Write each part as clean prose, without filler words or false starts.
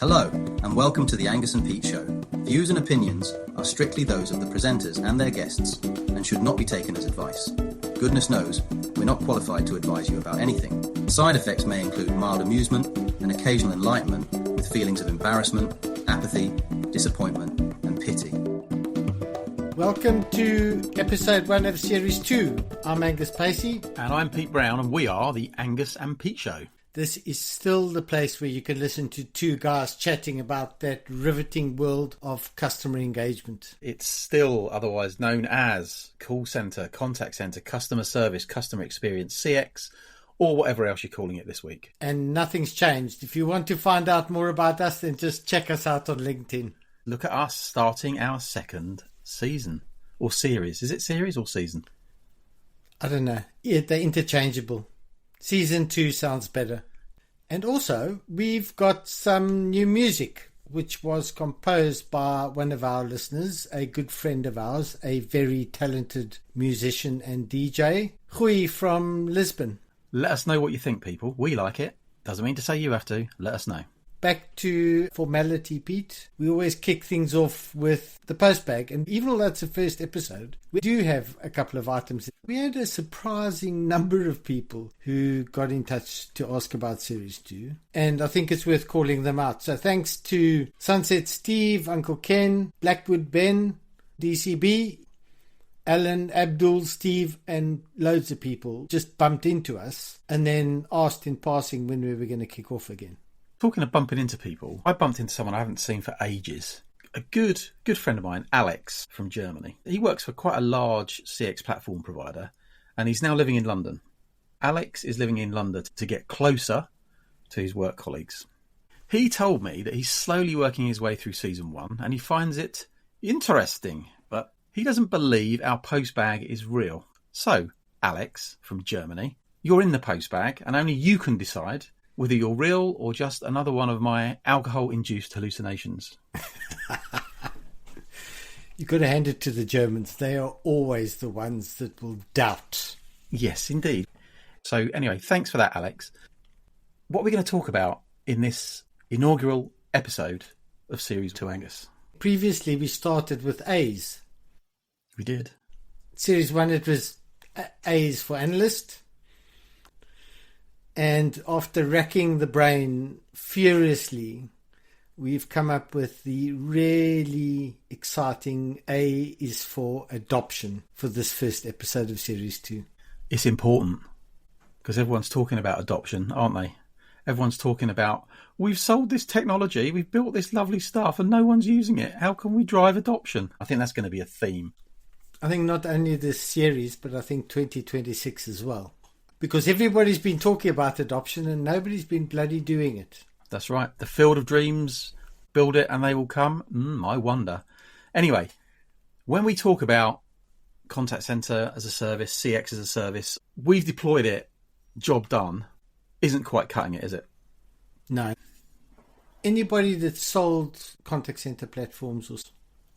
Hello, and welcome to the Angus and Pete Show. Views and opinions are strictly those of the presenters and their guests and should not be taken as advice. Goodness knows, we're not qualified to advise you about anything. Side effects may include mild amusement and occasional enlightenment with feelings of embarrassment, apathy, disappointment, and pity. Welcome to episode 1 of series 2. I'm Angus Pacey. And I'm Pete Brown, and we are the Angus and Pete Show. This is still the place where you can listen to two guys chatting about that riveting world of customer engagement. It's still otherwise known as call centre, contact centre, customer service, customer experience, CX, or whatever else you're calling it this week. And nothing's changed. If you want to find out more about us, then just check us out on LinkedIn. Look at us starting our second season, or series. Is it series or season? I don't know. Yeah, they're interchangeable. Season 2 sounds better. And also, we've got some new music, which was composed by one of our listeners, a good friend of ours, a very talented musician and DJ, Rui from Lisbon. Let us know what you think, people. We like it. Doesn't mean to say you have to. Let us know. Back to formality, Pete. We always kick things off with the postbag. And even though that's the first episode, we do have a couple of items. We had a surprising number of people who got in touch to ask about Series 2. And I think it's worth calling them out. So thanks to Sunset Steve, Uncle Ken, Blackwood Ben, DCB, Alan, Abdul, Steve, and loads of people just bumped into us and then asked in passing when we were going to kick off again. Talking of bumping into people, I bumped into someone I haven't seen for ages. A good friend of mine, Alex, from Germany. He works for quite a large CX platform provider, and he's now living in London. Alex is living in London to get closer to his work colleagues. He told me that he's slowly working his way through season 1, and he finds it interesting, but he doesn't believe our postbag is real. So, Alex, from Germany, you're in the postbag, and only you can decide whether you're real or just another one of my alcohol-induced hallucinations. You've got to hand it to the Germans. They are always the ones that will doubt. Yes, indeed. So anyway, thanks for that, Alex. What are we going to talk about in this inaugural episode of Series 2, Angus? Previously, we started with A's. We did. Series 1, it was A's for analyst. And after racking the brain furiously, we've come up with the really exciting A is for adoption for this first episode of Series 2. It's important because everyone's talking about adoption, aren't they? Everyone's talking about, we've sold this technology, we've built this lovely stuff and no one's using it. How can we drive adoption? I think that's going to be a theme. I think not only this series, but I think 2026 as well. Because everybody's been talking about adoption and nobody's been bloody doing it. That's right. The field of dreams, build it and they will come. I wonder. Anyway, when we talk about contact centre as a service, CX as a service, we've deployed it, job done, isn't quite cutting it, is it? No. Anybody that's sold contact centre platforms or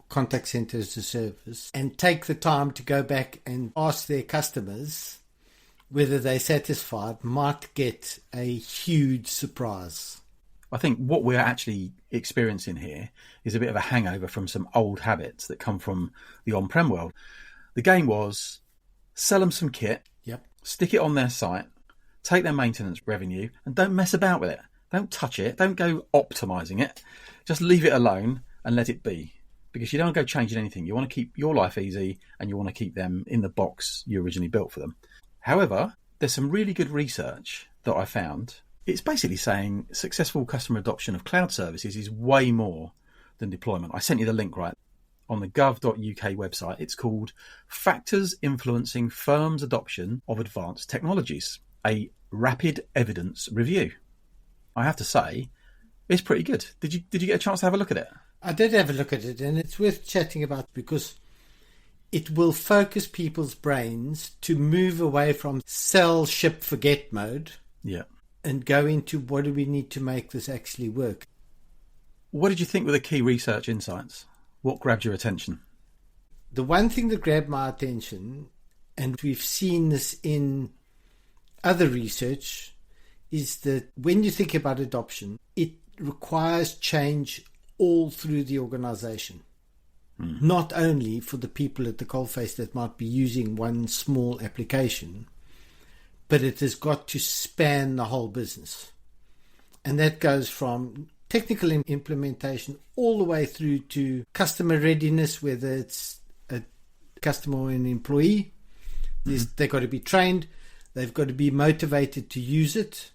contact centre as a service and take the time to go back and ask their customers whether they're satisfied might get a huge surprise. I think what we're actually experiencing here is a bit of a hangover from some old habits that come from the on-prem world. The game was sell them some kit, stick it on their site, take their maintenance revenue, and don't mess about with it. Don't touch it. Don't go optimizing it. Just leave it alone and let it be. Because you don't want to go changing anything. You want to keep your life easy and you want to keep them in the box you originally built for them. However, there's some really good research that I found. It's basically saying successful customer adoption of cloud services is way more than deployment. I sent you the link, right? On the gov.uk website, it's called Factors Influencing Firms' Adoption of Advanced Technologies, a rapid evidence review. I have to say, it's pretty good. Did you get a chance to have a look at it? I did have a look at it, and it's worth chatting about because it will focus people's brains to move away from sell, ship, forget mode. Yeah. And go into what do we need to make this actually work. What did you think were the key research insights? What grabbed your attention? The one thing that grabbed my attention, and we've seen this in other research, is that when you think about adoption, it requires change all through the organization. Not only for the people at the coalface that might be using one small application, but it has got to span the whole business. And that goes from technical implementation all the way through to customer readiness, whether it's a customer or an employee. They've got to be trained. They've got to be motivated to use it.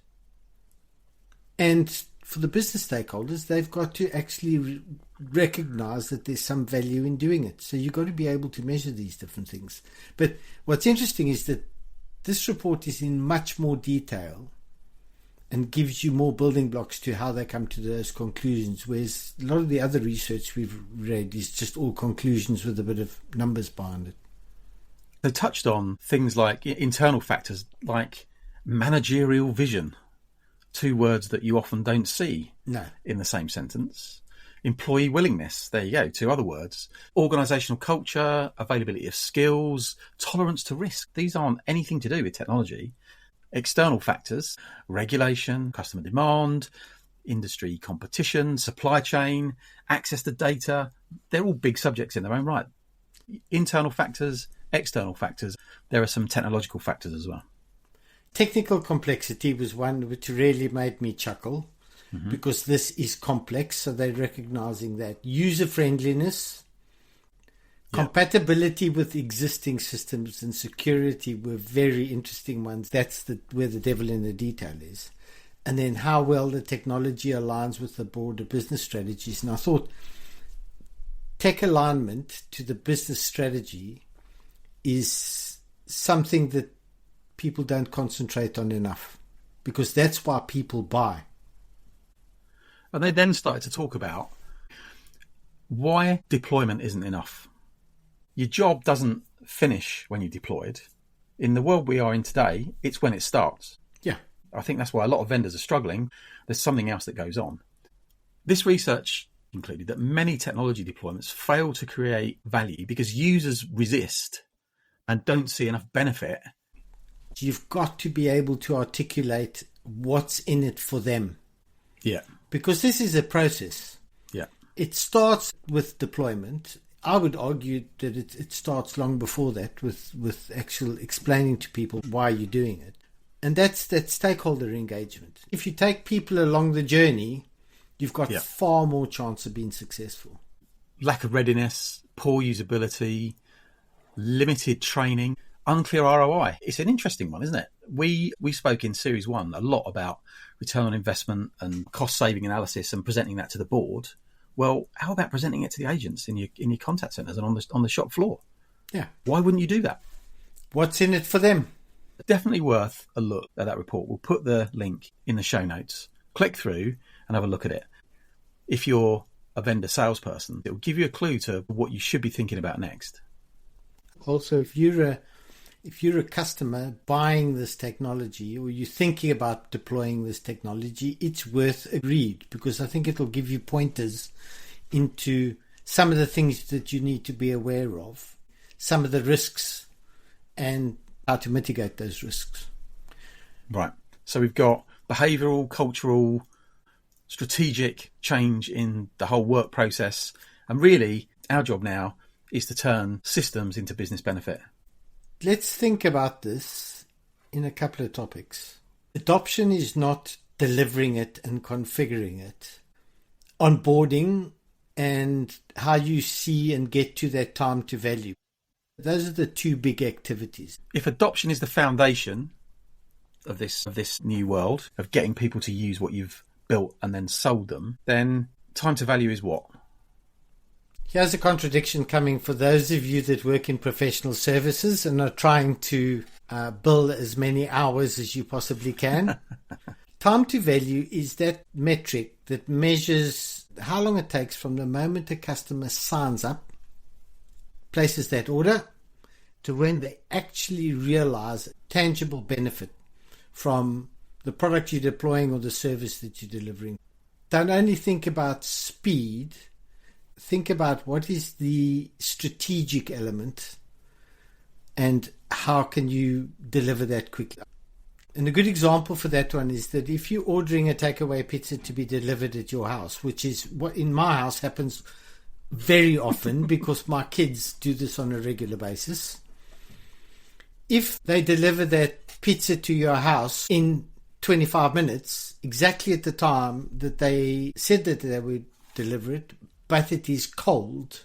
And for the business stakeholders, they've got to actually recognize that there's some value in doing it. So you've got to be able to measure these different things. But what's interesting is that this report is in much more detail and gives you more building blocks to how they come to those conclusions, whereas a lot of the other research we've read is just all conclusions with a bit of numbers behind it. They touched on things like internal factors, like managerial vision, 2 words that you often don't see in the same sentence. Employee willingness, there you go, 2 other words. Organisational culture, availability of skills, tolerance to risk. These aren't anything to do with technology. External factors, regulation, customer demand, industry competition, supply chain, access to data. They're all big subjects in their own right. Internal factors, external factors. There are some technological factors as well. Technical complexity was one which really made me chuckle, because this is complex. So they're recognizing that. User friendliness, compatibility with existing systems, and security were very interesting ones. That's where the devil in the detail is. And then how well the technology aligns with the broader business strategies. And I thought tech alignment to the business strategy is something that people don't concentrate on enough, because that's why people buy. And they then started to talk about why deployment isn't enough. Your job doesn't finish when you're deployed. In the world we are in today, it's when it starts. Yeah. I think that's why a lot of vendors are struggling. There's something else that goes on. This research concluded that many technology deployments fail to create value because users resist and don't see enough benefit. You've got to be able to articulate what's in it for them. Yeah. Because this is a process. Yeah. It starts with deployment. I would argue that it starts long before that with actual explaining to people why you're doing it. And that's that stakeholder engagement. If you take people along the journey, you've got far more chance of being successful. Lack of readiness, poor usability, limited training, unclear ROI. It's an interesting one, isn't it? We spoke in Series 1 a lot about return on investment and cost-saving analysis and presenting that to the board. Well, how about presenting it to the agents in your contact centres and on the shop floor? Yeah. Why wouldn't you do that? What's in it for them? Definitely worth a look at that report. We'll put the link in the show notes. Click through and have a look at it. If you're a vendor salesperson, it will give you a clue to what you should be thinking about next. Also, if you're a customer buying this technology or you're thinking about deploying this technology, it's worth a read, because I think it'll give you pointers into some of the things that you need to be aware of, some of the risks, and how to mitigate those risks. Right. So we've got behavioural, cultural, strategic change in the whole work process. And really, our job now is to turn systems into business benefit. Let's think about this in a couple of topics. Adoption is not delivering it and configuring it. Onboarding and how you see and get to that time to value. Those are the 2 big activities. If adoption is the foundation of this new world, of getting people to use what you've built and then sold them, then time to value is what? Here's a contradiction coming for those of you that work in professional services and are trying to bill as many hours as you possibly can. Time to value is that metric that measures how long it takes from the moment a customer signs up, places that order, to when they actually realize tangible benefit from the product you're deploying or the service that you're delivering. Don't only think about speed. Think about what is the strategic element and how can you deliver that quickly. And a good example for that one is that if you're ordering a takeaway pizza to be delivered at your house, which is what in my house happens very often because my kids do this on a regular basis. If they deliver that pizza to your house in 25 minutes, exactly at the time that they said that they would deliver it, but it is cold,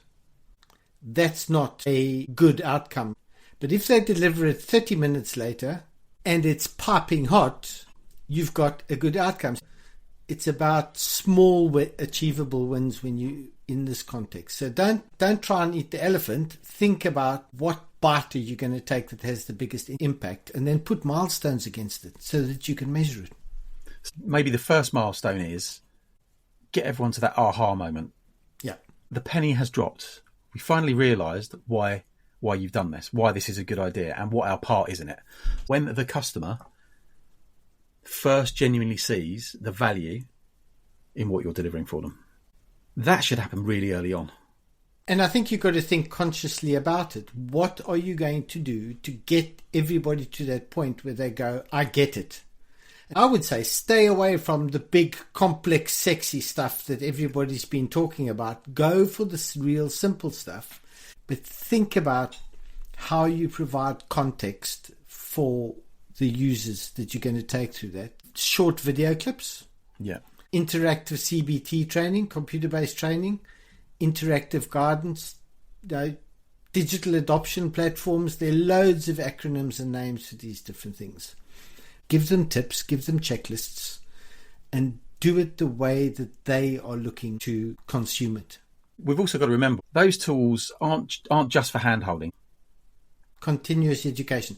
that's not a good outcome. But if they deliver it 30 minutes later and it's piping hot, you've got a good outcome. It's about small achievable wins when you in this context. So don't try and eat the elephant. Think about what bite are you going to take that has the biggest impact, and then put milestones against it so that you can measure it. Maybe the first milestone is get everyone to that aha moment. Yeah. The penny has dropped. We finally realised why you've done this, why this is a good idea, and what our part is in it. When the customer first genuinely sees the value in what you're delivering for them, that should happen really early on. And I think you've got to think consciously about it. What are you going to do to get everybody to that point where they go, I get it? I would say stay away from the big, complex, sexy stuff that everybody's been talking about. Go for the real simple stuff. But think about how you provide context for the users that you're going to take through that. Short video clips. Yeah. Interactive CBT training, computer-based training, interactive guidance, digital adoption platforms. There are loads of acronyms and names for these different things. Give them tips, give them checklists, and do it the way that they are looking to consume it. We've also got to remember, those tools aren't just for hand-holding. Continuous education.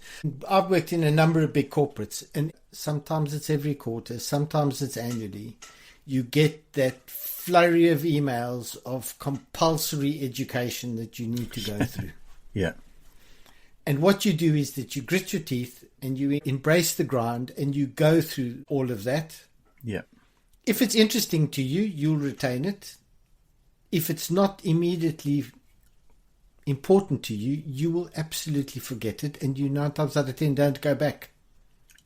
I've worked in a number of big corporates, and sometimes it's every quarter, sometimes it's annually. You get that flurry of emails of compulsory education that you need to go through. Yeah. And what you do is that you grit your teeth and you embrace the grind and you go through all of that. Yeah. If it's interesting to you, you'll retain it. If it's not immediately important to you, you will absolutely forget it, and you 9 times out of 10 don't go back.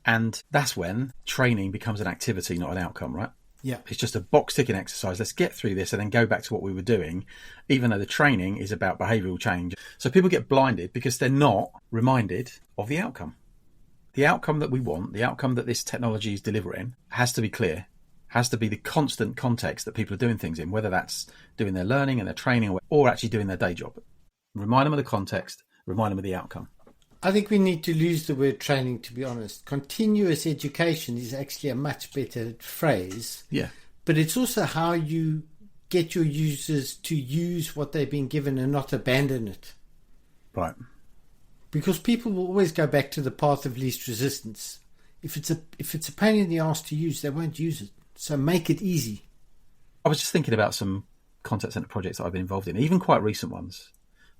And that's when training becomes an activity, not an outcome, right? Yeah. It's just a box ticking exercise. Let's get through this and then go back to what we were doing, even though the training is about behavioural change. So people get blinded because they're not reminded of the outcome. The outcome that we want, the outcome that this technology is delivering, has to be clear, has to be the constant context that people are doing things in, whether that's doing their learning and their training or actually doing their day job. Remind them of the context, remind them of the outcome. I think we need to lose the word training, to be honest. Continuous education is actually a much better phrase. Yeah. But it's also how you get your users to use what they've been given and not abandon it. Right. Because people will always go back to the path of least resistance. If it's a pain in the arse to use, they won't use it. So make it easy. I was just thinking about some contact centre projects that I've been involved in, even quite recent ones.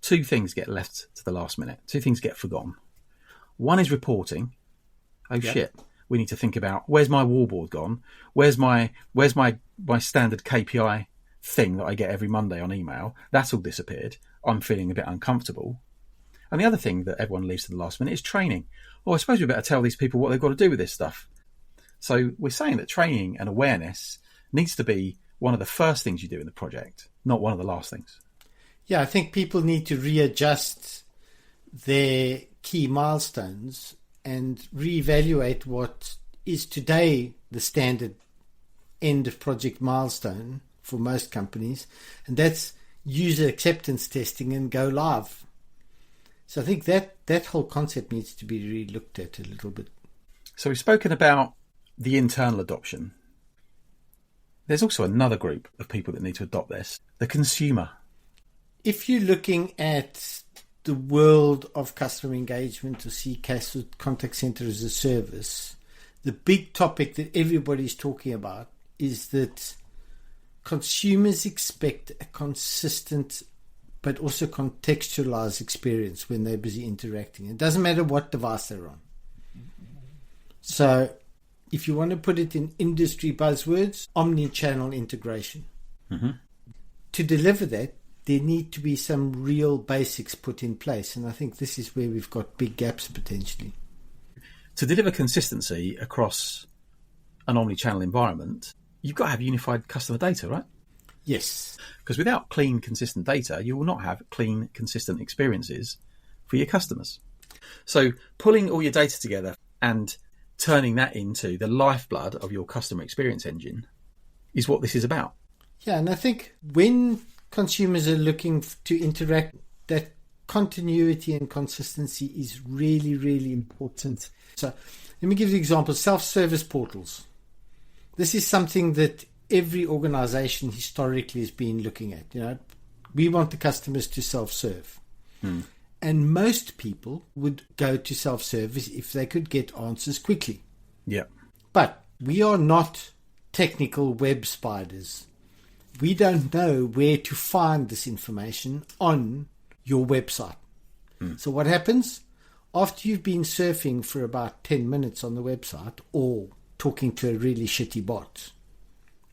2 things get left to the last minute. 2 things get forgotten. One is reporting. Oh, shit. We need to think about, where's my wallboard gone? Where's my standard KPI thing that I get every Monday on email? That's all disappeared. I'm feeling a bit uncomfortable. And the other thing that everyone leaves to the last minute is training. Oh, I suppose we better tell these people what they've got to do with this stuff. So we're saying that training and awareness needs to be one of the first things you do in the project, not one of the last things. Yeah, I think people need to readjust their key milestones and reevaluate what is today the standard end of project milestone for most companies, and that's user acceptance testing and go live. So I think that whole concept needs to be re-looked at a little bit. So we've spoken about the internal adoption. There's also another group of people that need to adopt this, the consumer. If you're looking at the world of customer engagement or CCaaS or contact center as a service, the big topic that everybody's talking about is that consumers expect a consistent but also contextualized experience when they're busy interacting. It doesn't matter what device they're on. So if you want to put it in industry buzzwords, omni-channel integration. Mm-hmm. To deliver that, there need to be some real basics put in place. And I think this is where we've got big gaps potentially. To deliver consistency across an omni-channel environment, you've got to have unified customer data, right? Yes. Because without clean, consistent data, you will not have clean, consistent experiences for your customers. So pulling all your data together and turning that into the lifeblood of your customer experience engine is what this is about. Yeah, and I think when consumers are looking to interact, that continuity and consistency is really, really important. So let me give you an example. Self-service portals. This is something that every organization historically has been looking at. We want the customers to self-serve. And most people would go to self-service if they could get answers quickly. Yeah. But we are not technical web spiders. We don't know where to find this information on your website. So what happens? After you've been surfing for about 10 minutes on the website or talking to a really shitty bot,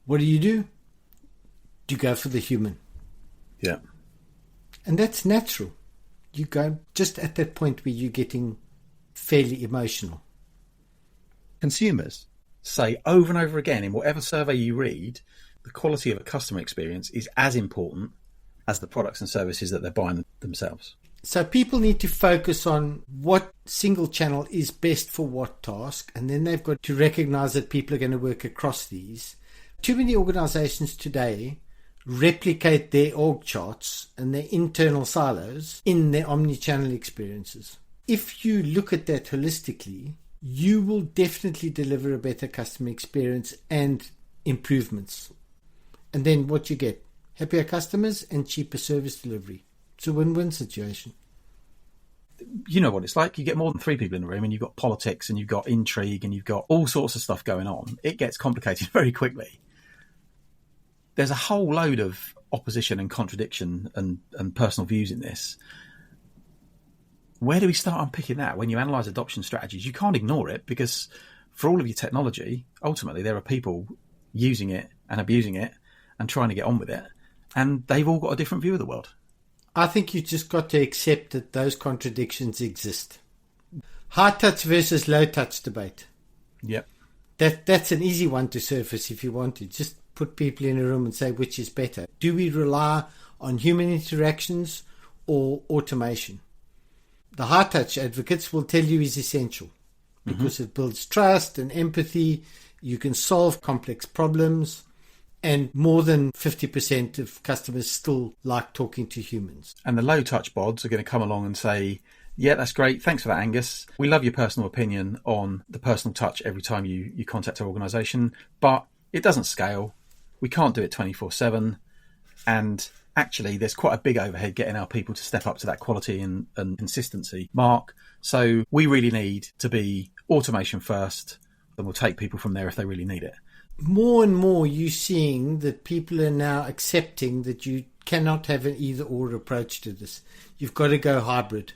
what do? You go for the human. Yeah. And that's natural. You go just at that point where you're getting fairly emotional. Consumers say over and over again in whatever survey you read, the quality of a customer experience is as important as the products and services that they're buying themselves. So people need to focus on what single channel is best for what task, and then they've got to recognize that people are going to work across these. Too many organizations today replicate their org charts and their internal silos in their omni-channel experiences. If you look at that holistically, you will definitely deliver a better customer experience and improvements. And then what you get? Happier customers and cheaper service delivery. It's a win-win situation. You know what it's like. You get more than 3 people in the room and you've got politics and you've got intrigue and you've got all sorts of stuff going on. It gets complicated very quickly. There's a whole load of opposition and contradiction and personal views in this. Where do we start unpicking that? When you analyse adoption strategies, you can't ignore it because for all of your technology, ultimately there are people using it and abusing it and trying to get on with it. And they've all got a different view of the world. I think you've just got to accept that those contradictions exist. High touch versus low touch debate. Yep. That's an easy one to surface if you want to. Just put people in a room and say which is better. Do we rely on human interactions or automation? The high touch advocates will tell you is essential because it builds trust and empathy. You can solve complex problems. And more than 50% of customers still like talking to humans. And the low-touch bods are going to come along and say, yeah, that's great. Thanks for that, Angus. We love your personal opinion on the personal touch every time you contact our organisation, but it doesn't scale. We can't do it 24/7. And actually, there's quite a big overhead getting our people to step up to that quality and consistency mark. So we really need to be automation first, and we'll take people from there if they really need it. More and more you're seeing that people are now accepting that you cannot have an either-or approach to this. You've got to go hybrid.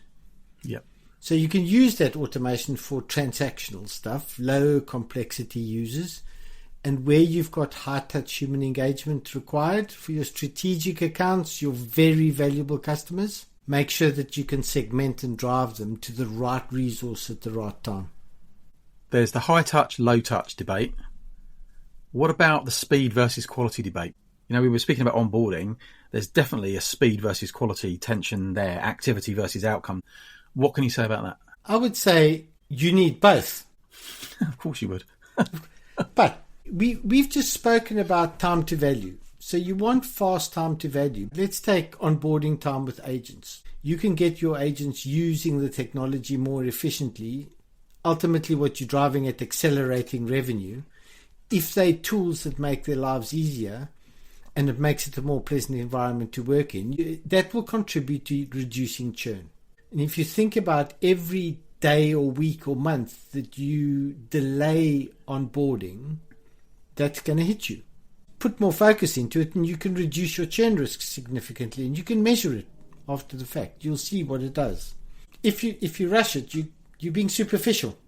Yep. So you can use that automation for transactional stuff, low complexity users, and where you've got high-touch human engagement required for your strategic accounts, your very valuable customers, make sure that you can segment and drive them to the right resource at the right time. There's the high-touch, low-touch debate. What about the speed versus quality debate? You know, we were speaking about onboarding. There's definitely a speed versus quality tension there, activity versus outcome. What can you say about that? I would say you need both. Of course you would. But we've just spoken about time to value. So you want fast time to value. Let's take onboarding time with agents. You can get your agents using the technology more efficiently. Ultimately, what you're driving at accelerating revenue. If they're tools that make their lives easier and it makes it a more pleasant environment to work in, that will contribute to reducing churn. And if you think about every day or week or month that you delay onboarding, that's going to hit you. Put more focus into it and you can reduce your churn risk significantly and you can measure it after the fact. You'll see what it does. If you rush it, you're being superficial.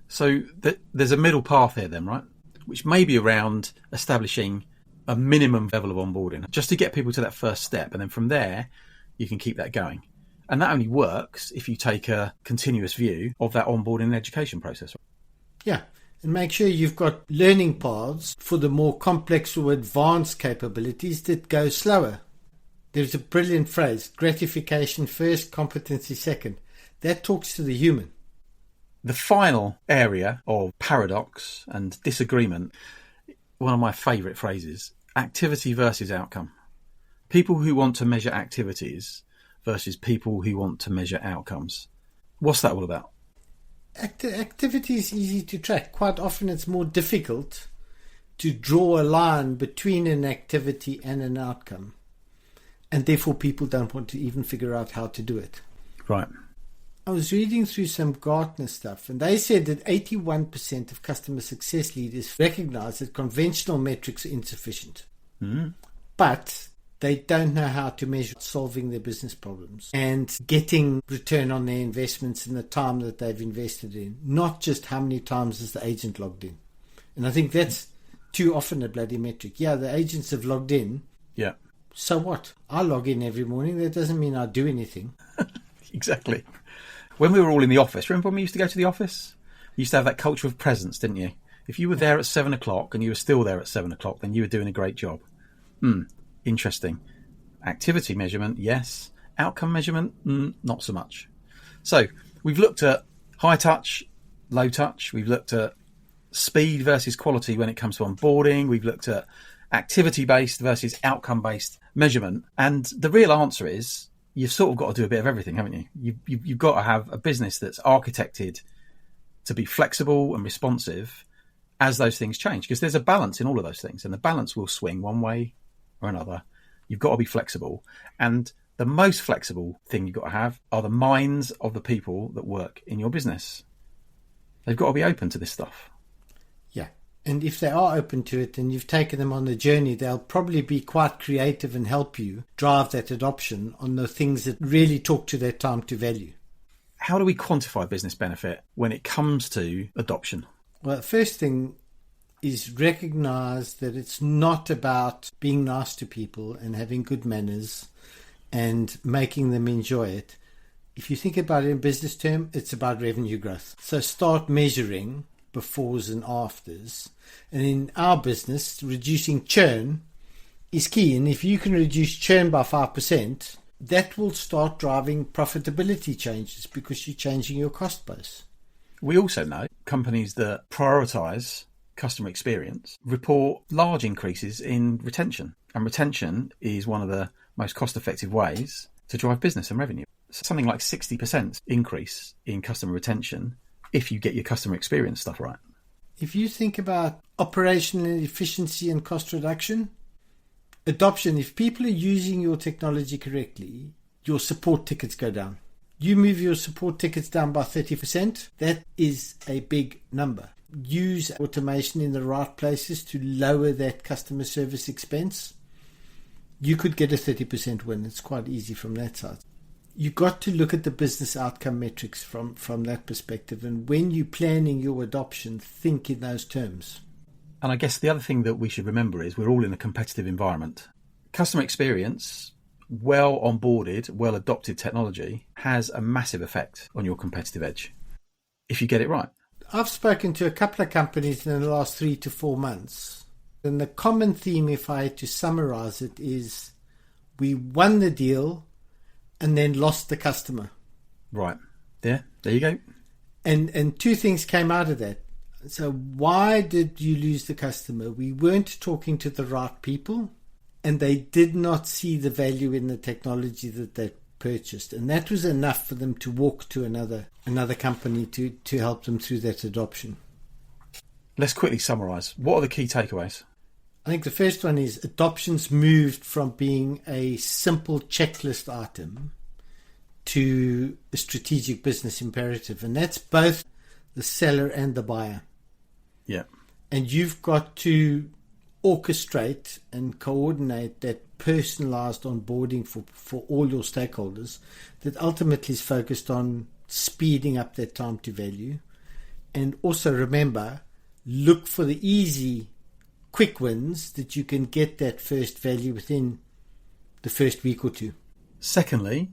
So there's a middle path here then, right? Which may be around establishing a minimum level of onboarding, just to get people to that first step. And then from there, you can keep that going. And that only works if you take a continuous view of that onboarding and education process. Yeah. And make sure you've got learning paths for the more complex or advanced capabilities that go slower. There's a brilliant phrase, gratification first, competency second. That talks to the human. The final area of paradox and disagreement, one of my favourite phrases, activity versus outcome. People who want to measure activities versus people who want to measure outcomes. What's that all about? Activity is easy to track. Quite often it's more difficult to draw a line between an activity and an outcome. And therefore people don't want to even figure out how to do it. Right. I was reading through some Gartner stuff, and they said that 81% of customer success leaders recognize that conventional metrics are insufficient. But they don't know how to measure solving their business problems and getting return on their investments in the time that they've invested in, not just how many times has the agent logged in. And I think that's too often a bloody metric. Yeah, the agents have logged in. Yeah. So what? I log in every morning. That doesn't mean I do anything. Exactly. When we were all in the office, remember when we used to go to the office? You used to have that culture of presence, didn't you? If you were there at 7 o'clock and you were still there at 7 o'clock, then you were doing a great job. Interesting. Activity measurement, yes. Outcome measurement, not so much. So we've looked at high touch, low touch. We've looked at speed versus quality when it comes to onboarding. We've looked at activity-based versus outcome-based measurement. And the real answer is you've sort of got to do a bit of everything, haven't you? You've got to have a business that's architected to be flexible and responsive as those things change, because there's a balance in all of those things, and the balance will swing one way or another. You've got to be flexible. And the most flexible thing you've got to have are the minds of the people that work in your business. They've got to be open to this stuff. Yeah. And if they are open to it and you've taken them on the journey, they'll probably be quite creative and help you drive that adoption on the things that really talk to their time to value. How do we quantify business benefit when it comes to adoption? Well, the first thing is recognize that it's not about being nice to people and having good manners and making them enjoy it. If you think about it in business term, it's about revenue growth. So start measuring befores and afters. And in our business, reducing churn is key. And if you can reduce churn by 5%, that will start driving profitability changes because you're changing your cost base. We also know companies that prioritise customer experience report large increases in retention. And retention is one of the most cost-effective ways to drive business and revenue. Something like 60% increase in customer retention if you get your customer experience stuff right. If you think about operational efficiency and cost reduction, adoption, if people are using your technology correctly, your support tickets go down. You move your support tickets down by 30%, that is a big number. Use automation in the right places to lower that customer service expense. You could get a 30% win. It's quite easy from that side. You've got to look at the business outcome metrics from that perspective. And when you're planning your adoption, think in those terms. And I guess the other thing that we should remember is we're all in a competitive environment. Customer experience, well onboarded, well adopted technology has a massive effect on your competitive edge if you get it right. I've spoken to a couple of companies in the last 3 to 4 months. And the common theme, if I had to summarize it, is we won the deal and then lost the customer. Right. Yeah, there you go. And two things came out of that. So why did you lose the customer? We weren't talking to the right people, and they did not see the value in the technology that they purchased. And that was enough for them to walk to another company to help them through that adoption. Let's quickly summarise. What are the key takeaways? I think the first one is adoption's moved from being a simple checklist item to a strategic business imperative. And that's both the seller and the buyer. Yeah. And you've got to orchestrate and coordinate that personalized onboarding for all your stakeholders that ultimately is focused on speeding up that time to value. And also remember, look for the easy, quick wins that you can get that first value within the first week or two. Secondly,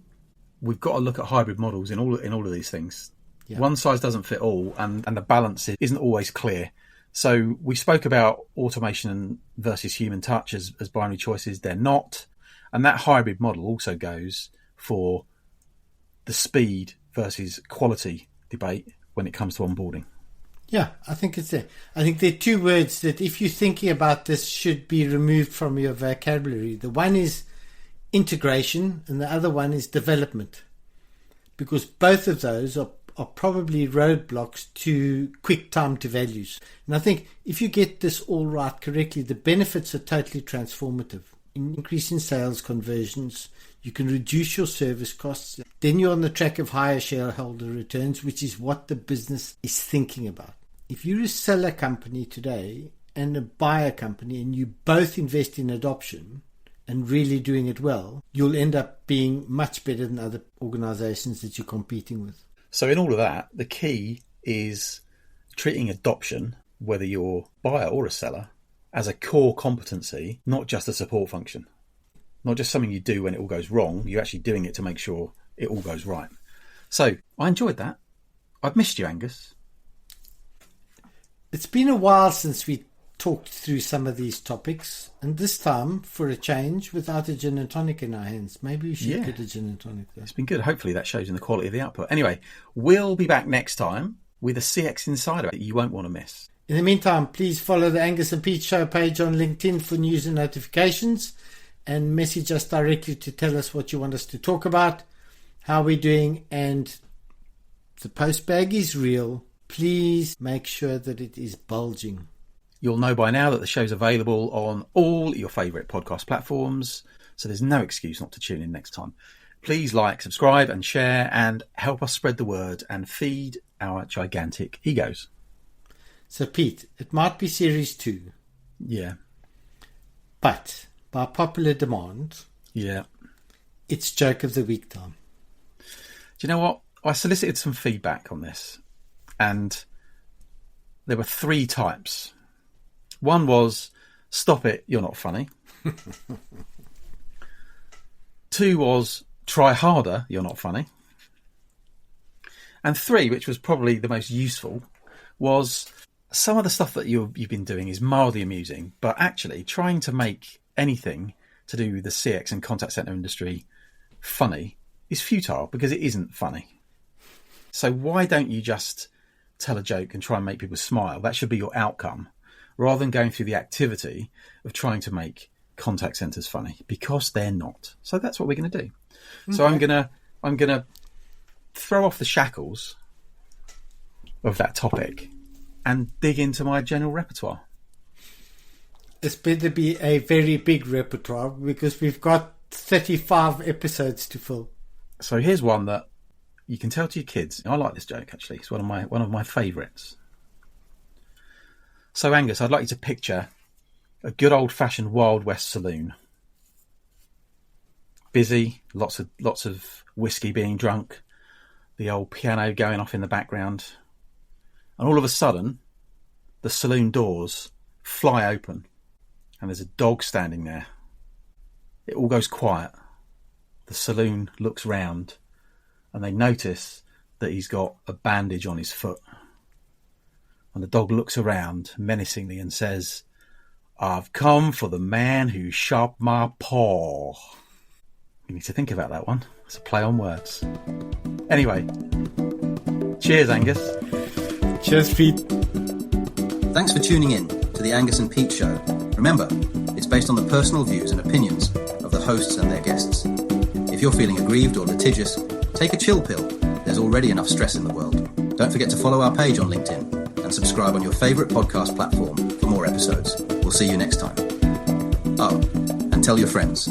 we've got to look at hybrid models in all of these things. Yeah. One size doesn't fit all, and the balance isn't always clear. So we spoke about automation versus human touch as binary choices. They're not. And that hybrid model also goes for the speed versus quality debate when it comes to onboarding. Yeah, I think it's there. I think there are two words that, if you're thinking about this, should be removed from your vocabulary. The one is integration and the other one is development, because both of those are probably roadblocks to quick time to values. And I think if you get this all right correctly, the benefits are totally transformative. Increase in sales conversions, you can reduce your service costs, then you're on the track of higher shareholder returns, which is what the business is thinking about. If you're a seller company today and a buyer company and you both invest in adoption and really doing it well, you'll end up being much better than other organizations that you're competing with. So in all of that, the key is treating adoption, whether you're a buyer or a seller, as a core competency, not just a support function. Not just something you do when it all goes wrong, you're actually doing it to make sure it all goes right. So I enjoyed that. I've missed you, Angus. It's been a while since we talked through some of these topics, and this time, for a change, without a gin and tonic in our hands. Maybe we should get a gin and tonic there. It's been good. Hopefully that shows in the quality of the output. Anyway, we'll be back next time with a CX Insider that you won't want to miss. In the meantime, please follow the Angus and Pete Show page on LinkedIn for news and notifications, and message us directly to tell us what you want us to talk about, how we're doing, and the post bag is real. Please make sure that it is bulging. You'll know by now that the show's available on all your favourite podcast platforms, so there's no excuse not to tune in next time. Please like, subscribe and share, and help us spread the word and feed our gigantic egos. So, Pete, it might be Series 2. Yeah. But, by popular demand, it's Joke of the Week time. Do you know what? I solicited some feedback on this, and there were 3 types. One was, stop it, you're not funny. 2 was, try harder, you're not funny. And 3, which was probably the most useful, was some of the stuff that you've been doing is mildly amusing, but actually trying to make anything to do with the CX and contact center industry funny is futile because it isn't funny. So why don't you just tell a joke and try and make people smile? That should be your outcome, rather than going through the activity of trying to make contact centers funny, because they're not. So that's what we're going to do. Okay. So I'm going to throw off the shackles of that topic and dig into my general repertoire. It's better be a very big repertoire because we've got 35 episodes to fill. So here's one that you can tell to your kids. I like this joke, actually. It's one of my favourites. So, Angus, I'd like you to picture a good old-fashioned Wild West saloon. Busy, lots of whiskey being drunk, the old piano going off in the background. And all of a sudden, the saloon doors fly open and there's a dog standing there. It all goes quiet. The saloon looks round and they notice that he's got a bandage on his foot. And the dog looks around menacingly and says, "I've come for the man who shot my paw." You need to think about that one. It's a play on words. Anyway, cheers, Angus. Cheers, Pete. Thanks for tuning in to the Angus and Pete Show. Remember, it's based on the personal views and opinions of the hosts and their guests. If you're feeling aggrieved or litigious, take a chill pill. There's already enough stress in the world. Don't forget to follow our page on LinkedIn and subscribe on your favourite podcast platform for more episodes. We'll see you next time. Oh, and tell your friends.